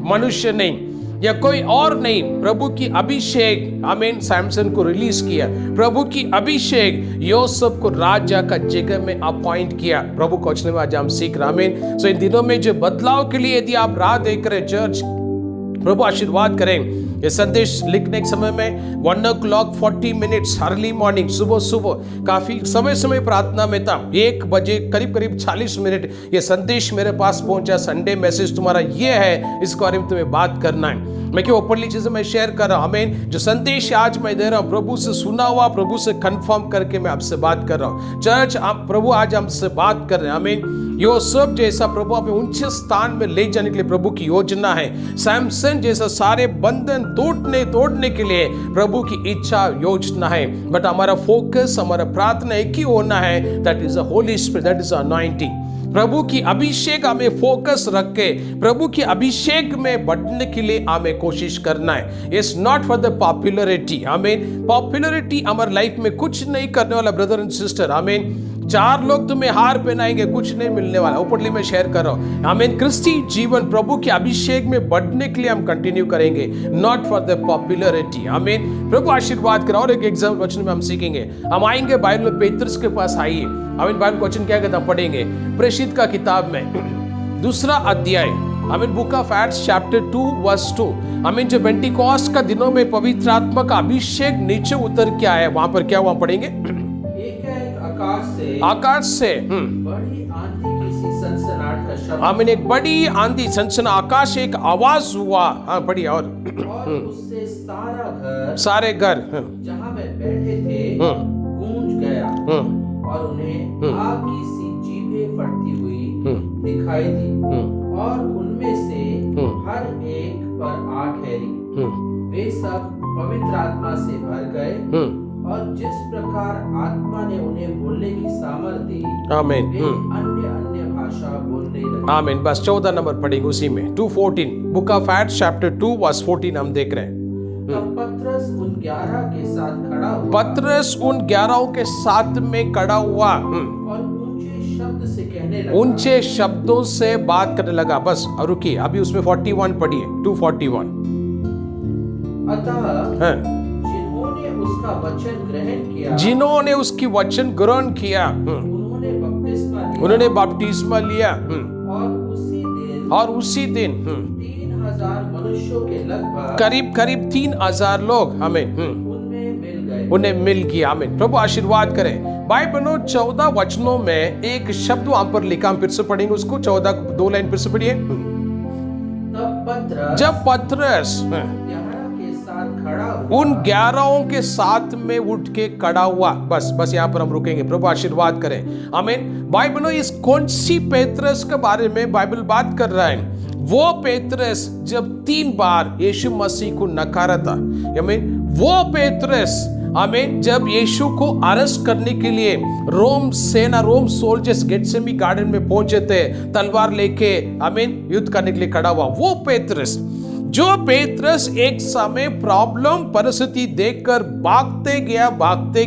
मनुष्य नहीं। या कोई और नहीं, प्रभु की अभिषेक आमीन सैमसन को रिलीज किया। प्रभु की अभिषेक योसेफ को राजा का जगह में अपॉइंट किया। प्रभु को वचन में आज हम सीख रहे हैं। आमीन। सो इन दिनों में जो बदलाव के लिए यदि आप राह देख रहे चर्च, प्रभु आशीर्वाद करें। ये संदेश लिखने के समय में 1:40 अर्ली मॉर्निंग, सुबह काफी समय प्रार्थना में था। 1 बजे करीब 40 मिनट ये संदेश मेरे पास पहुंचा। संडे मैसेज तुम्हारा ये है, इसके बारे में तुम्हें बात करना है। मैं क्यों ओपनली चीजें मैं शेयर कर रहा हूं। आमीन। जो संदेश आज मैं दे रहा हूं, प्रभु से सुना हुआ, प्रभु से कंफर्म करके मैं आपसे बात कर रहा हूं। चर्च, आप प्रभु आज हमसे बात कर रहे हैं। आमीन। योसेफ जैसा प्रभु हमें ऊंचे स्थान में ले जाने के लिए प्रभु की योजना है। सैमसन जैसा सारे बंधन तोड़ने के लिए प्रभु की इच्छा योजना है। बट हमारा फोकस, हमारा प्रार्थना एक ही होना है, that is the Holi spirit, that is anointing. प्रभु की अभिषेक हमें फोकस रख के प्रभु की अभिषेक में बढ़ने के लिए हमें कोशिश करना है। It's not for the popularity. आमीन। पॉपुलरिटी हमारे लाइफ में कुछ नहीं करने वाला ब्रदर एंड सिस्टर। आमीन। 4 लोग तुम्हें हार पहनाएंगे, कुछ नहीं मिलने वाला। ओपनली मैं शेयर कर रहा हूं। आमीन। क्रिस्टी जीवन प्रभु के अभिषेक में बढ़ने के लिए हम कंटिन्यू करेंगे, नॉट फॉर द पॉपुलरिटी। आमीन। प्रभु आशीर्वाद करो। और एक एग्जाम्पल वचन में हम सीखेंगे। हम आएंगे बाइबल में पेतरस के पास आइए। आमीन। बाइबल वचन क्या कहता पढ़ेंगे प्रेषित का किताब में 2 अध्याय। आमीन। Book of Acts chapter 2:2। आमीन। जो पेंटिकॉस्ट का दिनों में पवित्र आत्मा का अभिषेक नीचे उतर के आया, वहां पर क्या हुआ पढ़ेंगे। आकाश से बड़ी आंधी की सी सनसनाहट का शब्द। आमीन। एक बड़ी आंधी सनसना, आकाश एक आवाज हुआ। हाँ पढ़िए। और उससे सारे घर जहां वे बैठे थे गूंज गया और उन्हें आग की सी जीभें फटती हुई दिखाई दी और उनमें से हर एक पर आग ठहरी। वे सब पवित्र आत्मा से भर गए और जिस प्रकार आत्मा ने उन्हें बोलने की सामर्थ दी, आमीन, वे अन्य भाषा बोलने लगे। आमीन। बस 14 नंबर पढ़ेंगे उसी में 2:14। बुक ऑफ एक्ट्स चैप्टर 2:14 हम देख रहे हैं। तब पतरस उन 11 के साथ खड़ा हुआ। पतरस उन 11 के साथ में खड़ा हुआ और ऊंचे शब्द से कहने लगा। ऊंचे शब्दों से बात करने लगा। बस और रुकिए, अभी उसमें 41 पढ़िए 2:41। अतः उसका वचन ग्रहण किया, जिन्होंने उसकी वचन ग्रहण किया, उन्होंने बपतिस्मा लिया और उसी दिन 3000 मनुष्यों के लगभग करीब 3000 लोग हमें उन्हें मिल गया। हमें प्रभु आशीर्वाद करें। बाइबल 14 वचनों में एक शब्द वहां पर लिखा, हम फिर से पढ़ेंगे उसको। 14 2 लाइन फिर से पढ़िए। जब पतरस उन 11 के साथ में उठ के खड़ा हुआ। बस यहां पर हम रुकेंगे। प्रभु आशीर्वाद करें। आमीन। बाइबल इस कौन सी पेतरस के बारे में बाइबल बात कर रहा है? वो पेतरस जब 3 बार यीशु मसीह को नकारा था। आमीन। वो पेतरस आमीन जब यीशु को अरेस्ट करने के लिए रोम सोल्जर्स गेटसेमी गार्डन में पहुंचे थे तलवार लेके, आमीन, युद्ध करने के लिए खड़ा हुआ। वो पेतरस, जो पेतरस एक समय प्रॉब्लम परिस्थिति देखकर भागते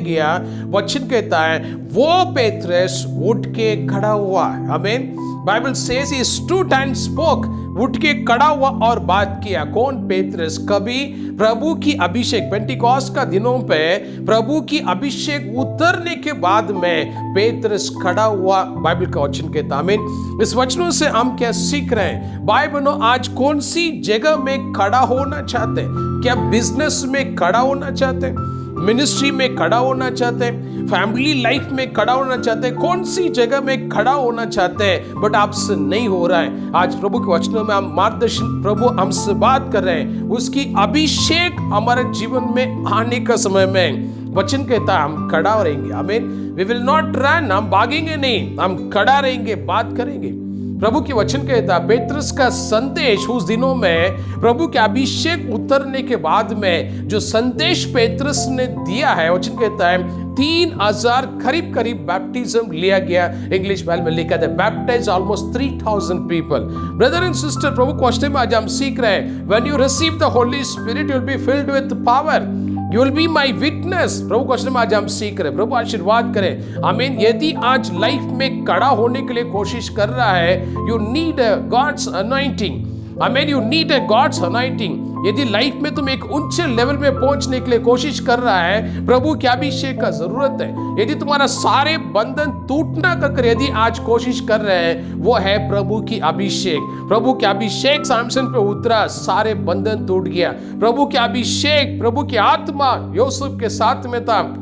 गया, वचन कहता है वो पेतरस उठ के खड़ा हुआ। आमीन। Bible says he stood and spoke, उठ के खड़ा हुआ और बात किया। कौन? पेतरस। कभी प्रभु की अभिषेक, पेंटिकॉस्ट का दिनों पे प्रभु की अभिषेक उतरने के बाद में पेतरस खड़ा हुआ। बाइबल का वचन कहता है। आमीन। इस वचनों से हम क्या सीख रहे हैं? भाई आज कौन सी जगह में खड़ा होना चाहते हैं? क्या बिजनेस में खड़ा होना चाहते हैं? मिनिस्ट्री में खड़ा होना चाहते हैं? फैमिली लाइफ में खड़ा होना चाहते हैं? कौन सी जगह में खड़ा होना चाहते हैं बट आपसे नहीं हो रहा है? आज प्रभु के वचनों में हम मार्गदर्शन, प्रभु हमसे बात कर रहे हैं। उसकी अभिषेक हमारे जीवन में आने का समय में वचन कहता है हम खड़ा रहेंगे। आमीन। वी विल नॉट रन, हम भागेंगे नहीं, हम खड़ा रहेंगे, बात करेंगे। प्रभु की वचन कहता है पेतरस का संदेश उस दिनों में प्रभु के अभिषेक उतरने के बाद में जो संदेश पेतरस ने दिया है, वचन कहता है 3000 करीब बैप्टिज्म लिया गया। इंग्लिश बाइबल में लिखा है baptize almost 3000 people. Brother and sister, प्रभु के वचन में आज हम सीख रहे हैं when you receive the Holi spirit you will be filled with power, you will be my witness. प्रभु क्वेश्चन में आज हम सीख रहे हैं। प्रभु आशीर्वाद करें। आमीन। यदि आज लाइफ में खड़ा होने के लिए कोशिश कर रहा है, यू नीड गॉड्स अनॉइंटिंग। आमीन। You need a God's anointing. यदि लाइफ में तुम एक ऊंचे लेवल में पहुंचने के लिए कोशिश कर रहा है, प्रभु के अभिषेक का जरूरत है। यदि तुम्हारा सारे बंधन टूटना कर यदि आज कोशिश कर रहे हैं, वो है प्रभु की अभिषेक। प्रभु के अभिषेक सामसन पे उतरा, सारे बंधन टूट गया। प्रभु के अभिषेक, प्रभु की आत्मा यूसुफ के साथ में था,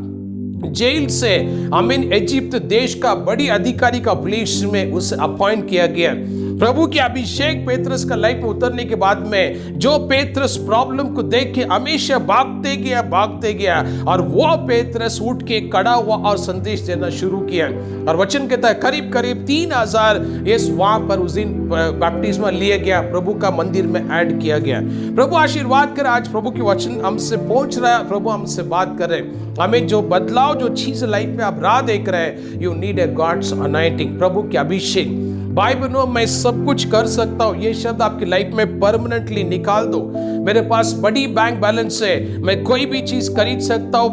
जेल से आमीन इजिप्ट देश का बड़ी अधिकारी का प्लेस में उसे अपॉइंट किया गया। प्रभु के अभिषेक पेत्रस का लाइफ में उतरने के बाद में जो पेत्रस प्रॉब्लम को देख के हमेशा भागते गया और वो पेत्रस उठ के खड़ा हुआ और संदेश देना शुरू किया। और वचन कहता है करीब 3000 यस वहां पर उस दिन बैप्टिस्मा लिया गया, प्रभु का मंदिर में ऐड किया गया। प्रभु आशीर्वाद कर, आज प्रभु की वचन हमसे पहुंच रहा है, प्रभु हमसे बात कर रहे हैं। हमें जो बदलाव, जो चीज लाइफ में आप राह देख रहे हैं, you need a God's anointing, प्रभु के अभिषेक। बाइबल नो मैं सब कुछ कर सकता हूं, ये शब्द आपकी लाइफ में परमानेंटली निकाल दो। मेरे पास बड़ी बैंक बैलेंस है, मैं कोई भी चीज खरीद सकता हूं,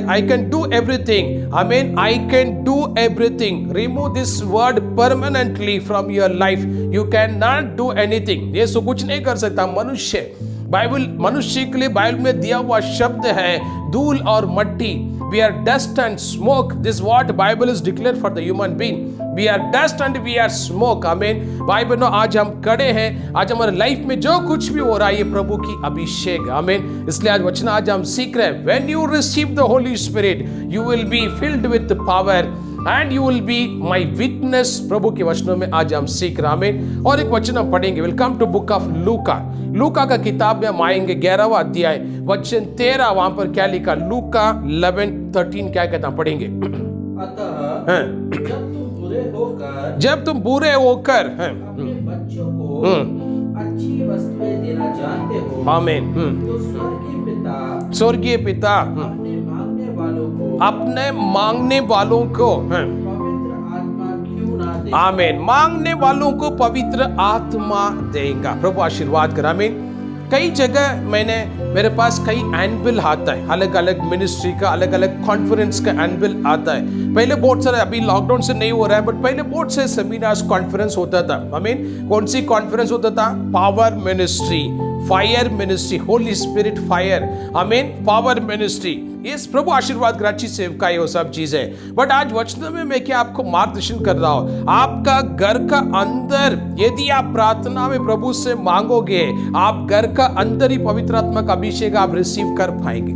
I can do everything, I can do everything. Remove this word permanently from your life, you can not do anything. ये सब कुछ नहीं कर सकता मनुष्य। बाइबल मनुष्य के लिए बाइबल में दिया हुआ शब्द है धूल और मट्टी। We are dust and smoke. This is what Bible is declared for the human being. We are dust and we are smoke. Amen. Bible no आज हम खड़े हैं, आज हमारे लाइफ में जो कुछ भी हो रहा है ये प्रभु की अभिषेक। आमीन। इसलिए आज वचन आज हम सीख रहे हैं, when you receive the Holy Spirit, you will be filled with power and you will be my witness। प्रभु के वचनों में आज हम सीख रहे हैं। आमीन। और एक वचन हम पढ़ेंगे, वेलकम टू बुक ऑफ लूका। लूका का किताब में हम आएंगे 11वां अध्याय वचन 13, वहां पर क्या लिखा, लूका 11:13 क्या कहता पढ़ेंगे। अतः जब तुम बुरे होकर अपने बच्चों को अच्छी वस्तुएं देना जानते हो, आमीन, तो स्वर्गीय पिता अपने मांगने वालों को पवित्र आत्मा क्यों ना दे। आमीन। मांगने वालों को पवित्र आत्मा देगा। प्रभु आशीर्वाद कर। आमीन। कई जगह मेरे पास कई एनुअल आता है, अलग अलग मिनिस्ट्री का, अलग अलग कॉन्फ्रेंस का एनुअल आता है। पहले बहुत सारे, अभी लॉकडाउन से नहीं हो रहा है, बट पहले बहुत से सेमिनार्स कॉन्फ्रेंस होता था। आमीन। कौन सी कॉन्फ्रेंस होता था? Power ministry, fire ministry, Holi spirit fire, आमीन, पावर मिनिस्ट्री। ये प्रभु आशीर्वाद कर, अच्छी सेवकाई वो सब चीजें। बट आज वचन में मैं क्या आपको मार्गदर्शन कर रहा हूं, आपका घर का अंदर यदि आप प्रार्थना में प्रभु से मांगोगे, आप घर का अंदर ही पवित्र आत्मा का अभिषेक आप रिसीव कर पाएंगे।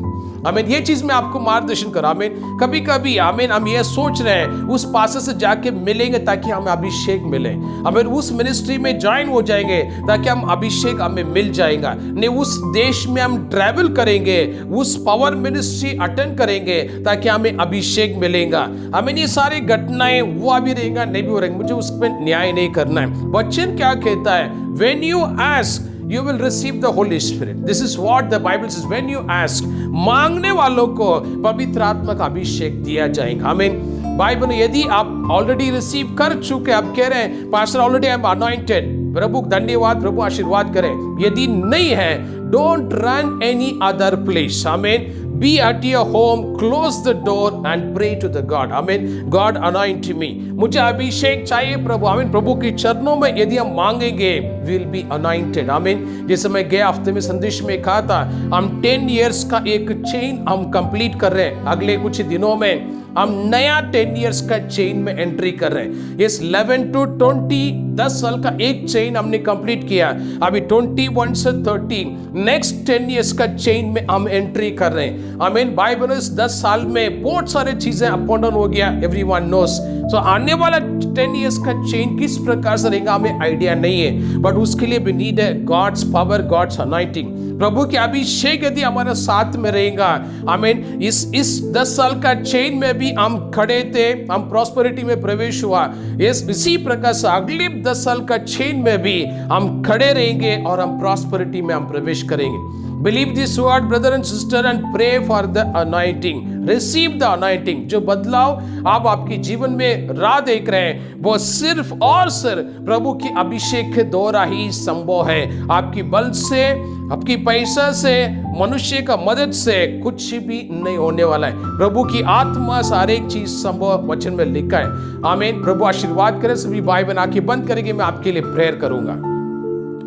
आमीन। ये चीज मैं आपको मार्गदर्शन कर। आमीन। कभी कभी आमीन हम ये सोच रहे हैं उस पास से जाके मिलेंगे ताकि हमें अभिषेक मिले, आमीन, उस मिनिस्ट्री में ज्वाइन हो जाएंगे ताकि हम अभिषेक हमें मिल जाएगा। नहीं, उस देश में हम ट्रैवल करेंगे, उस पावर मिनिस्ट्री अटेंड करेंगे ताकि हमें अभिषेक मिलेगा। आमीन। ये सारी घटनाएं हुआ भी रहेगा, नहीं भी हो रहेंगे, मुझे उस पर न्याय नहीं करना है। वचन क्या कहता है? When you ask, you will receive the Holy Spirit. This is what the Bible says. When you ask, मांगने वालों को पवित्र आत्मा का अभिषेक दिया जाएगा। आमीन। बाइबल में यदि आप ऑलरेडी रिसीव कर चुके, आप कह रहे हैं pastor already I am anointed, प्रभु धन्यवाद, प्रभु आशीर्वाद करें। यदि नहीं है, don't run any other place. आमीन। Be at your home, close the door and pray to the God. Amen. God anoint me. मुझे अभिषेक चाहिए प्रभु। आमीन। प्रभु के चरणों में यदि हम मांगेंगे, will be anointed. आमीन। जैसे मैं गए हफ्ते में संदेश में कहा था, हम 10 years का एक चेन हम कंप्लीट कर रहे हैं। अगले कुछ दिनों में हम नया 10 years का चेन में एंट्री कर रहे हैं। इस 11 to 20 10 साल का एक चेन हमने कंप्लीट किया। अभी 21 से 30 नेक्स्ट 10 years का चेन में हम एंट्री कर रहे हैं। आमीन। बाइबल इस 10 साल में बहुत सारे चीजें अप एंड डाउन हो गया, एवरीवन नोस। सो आने वाला 10 years का चेन किस प्रकार से रहेगा हमें आइडिया नहीं है, बट उसके लिए भी नीड है गॉड्स पावर, गॉड्स अनॉइंटिंग। प्रभु के अभिषेक यदि हमारे साथ में रहेगा, आमीन, इस 10 साल का चेन में भी हम खड़े थे, हम प्रॉस्पेरिटी में प्रवेश हुआ। इसी प्रकार से अगले 10 साल का चेन में भी हम खड़े रहेंगे और हम प्रॉस्पेरिटी में हम प्रवेश करेंगे। Believe this word, brother and sister, and pray for the anointing. Receive the anointing. जो बदलाव आप आपके जीवन में राह देख रहे हैं, वो सिर्फ और सिर्फ प्रभु की अभिषेक के द्वारा ही संभव है। आपकी बल से, आपकी पैसा से, मनुष्य का मदद से कुछ भी नहीं होने वाला है। प्रभु की आत्मा से हर एक चीज संभव वचन में लिखा है। आमीन। प्रभु आशीर्वाद करे। सभी भाई बहन आंखें बंद करेंगे, मैं आपके लिए प्रेयर करूंगा।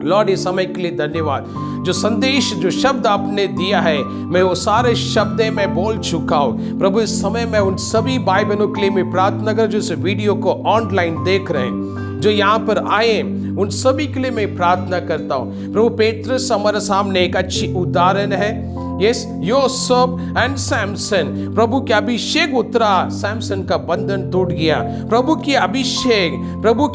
लॉर्ड, इस समय के लिए धन्यवाद। जो संदेश, जो शब्द आपने दिया है, मैं वो सारे शब्द मैं बोल चुका हूँ प्रभु। इस समय मैं उन सभी भाई बहनों के लिए मैं प्रार्थना कर, जो इस वीडियो को ऑनलाइन देख रहे हैं, जो यहाँ पर आए, उन सभी के लिए मैं प्रार्थना करता हूँ प्रभु। पेत्रस हमारे सामने एक अच्छी उदाहरण है। यस, योसेफ एंड सैमसन, प्रभु के अभिषेक उतरा, सैमसन का बंधन टूट गया। प्रभु की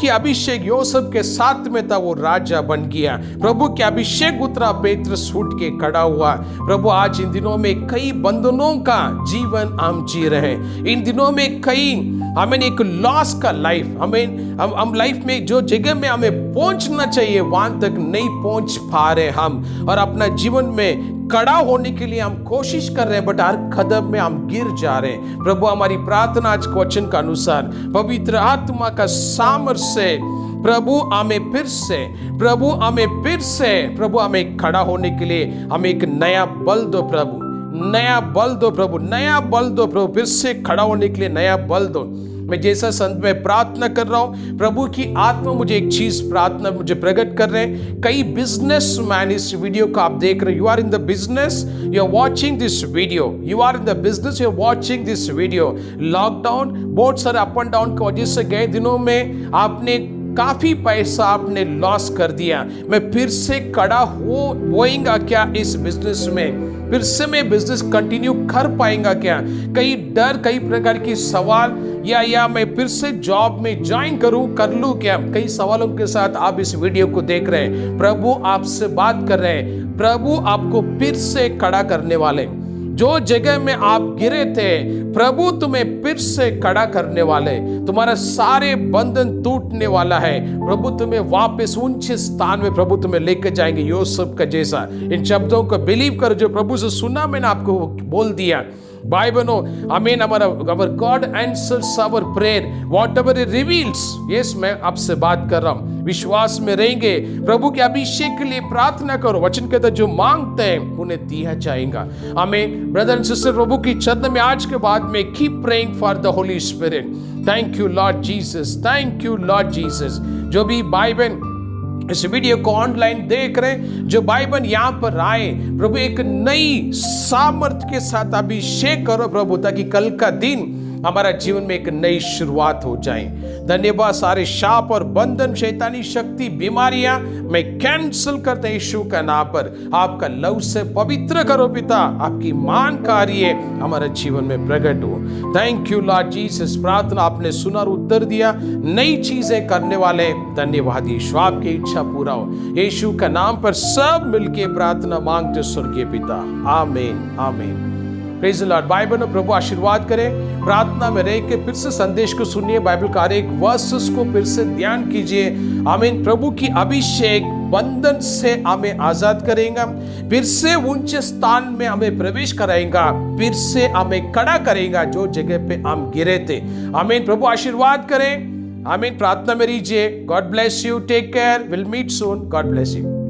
अभिषेक योसेफ के साथ में था, वो राजा बन गया। प्रभु के अभिषेक उतरा, पेत्रस उठ के खड़ा हुआ। प्रभु आज इन दिनों में कई बंधनों का जीवन हम जी रहे हैं। इन दिनों में कई एक लॉस का लाइफ, हम लाइफ में जो जगह में हमें पहुंचना चाहिए वहां तक नहीं पहुंच पा रहे हम, और अपना जीवन में खड़ा होने के लिए हम कोशिश कर रहे हैं, बट हर कदम में हम गिर जा रहे हैं। प्रभु हमारी प्रार्थना आज वचन के अनुसार पवित्र आत्मा का सामर्थ्य से प्रभु हमें फिर से हमें खड़ा होने के लिए हमें एक नया बल दो प्रभु, नया बल दो प्रभु, फिर से खड़ा होने के लिए नया बल दो। मैं जैसा संत में प्रार्थना कर रहा हूं, प्रभु की आत्मा मुझे एक चीज प्रार्थना मुझे प्रकट कर रहे हैं। कई बिजनेस मैन इस वीडियो को आप देख रहे हो, you are in the business, you are watching this video, you are in the business, you are watching this video. Lockdown बहुत सारे अप एंड डाउन की वजह से गए दिनों में आपने काफी पैसा आपने लॉस कर दिया। मैं फिर से खड़ा होएगा क्या इस बिजनेस में? फिर से मैं बिजनेस कंटिन्यू कर पाएगा क्या? कई डर, कई प्रकार की सवाल, या मैं फिर से जॉब में ज्वाइन कर लूं क्या? कई सवालों के साथ आप इस वीडियो को देख रहे हैं। प्रभु आपसे बात कर रहे हैं, प्रभु आपको फिर से खड़ा करने वाले। जो जगह में आप गिरे थे, प्रभु तुम्हें फिर से खड़ा करने वाले। तुम्हारा सारे बंधन टूटने वाला है। प्रभु तुम्हें वापस ऊंचे स्थान में प्रभु तुम्हें लेकर जाएंगे, योसेफ का जैसा। इन शब्दों को बिलीव कर, जो प्रभु से सुना मैंने आपको बोल दिया। भाई बहनों, आमीन। Our God answers our prayer whatever he reveals. Yes, मैं आपसे बात कर रहा हूं। विश्वास में रहेंगे, प्रभु के अभिषेक के लिए प्रार्थना करो। वचन कहता है जो मांगते हैं उन्हें दिया जाएगा। आमीन। ब्रदर एंड सिस्टर, प्रभु की चरण में आज के बाद में keep praying for the Holi spirit. Thank you Lord Jesus, thank you Lord Jesus. जो भी भाई बहन इस वीडियो को ऑनलाइन देख रहे हैं, जो भाई बहन यहाँ पर आए, प्रभु एक नई सामर्थ के साथ अभिषेक करो प्रभु, ताकि कल का दिन हमारा जीवन में एक नई शुरुआत हो जाए। धन्यवाद। सारे शाप और बंधन, शैतानी शक्ति, बीमारियां मैं कैंसिल करते हैं यीशु का नाम पर। आपका लव से पवित्र करो पिता, आपकी मान कार्य हमारे जीवन में प्रकट हो। Thank you Lord Jesus. प्रार्थना आपने सुना और उत्तर दिया, नई चीजें करने वाले। धन्यवाद यीशु, आपकी इच्छा पूरा हो यीशु का नाम पर। सब मिलके प्रार्थना मांगते स्वर्गीय पिता, आमीन, आमीन। Praise the Lord. भाई बहनों, प्रभु आशीर्वाद करें। प्रार्थना में रह के फिर से संदेश को सुनिए, बाइबल का हर एक वर्सेस को फिर से ध्यान कीजिए। आमीन। प्रभु की अभिषेक बंधन से हमें आजाद करेगा, फिर से ऊंचे स्थान में हमें प्रवेश कराएगा, फिर से हमें खड़ा करेगा जो जगह पे हम गिरे थे। आमीन। प्रभु आशीर्वाद करें। आमीन। प्रार्थना में रहिए। God bless you, take care, will meet soon. God bless you.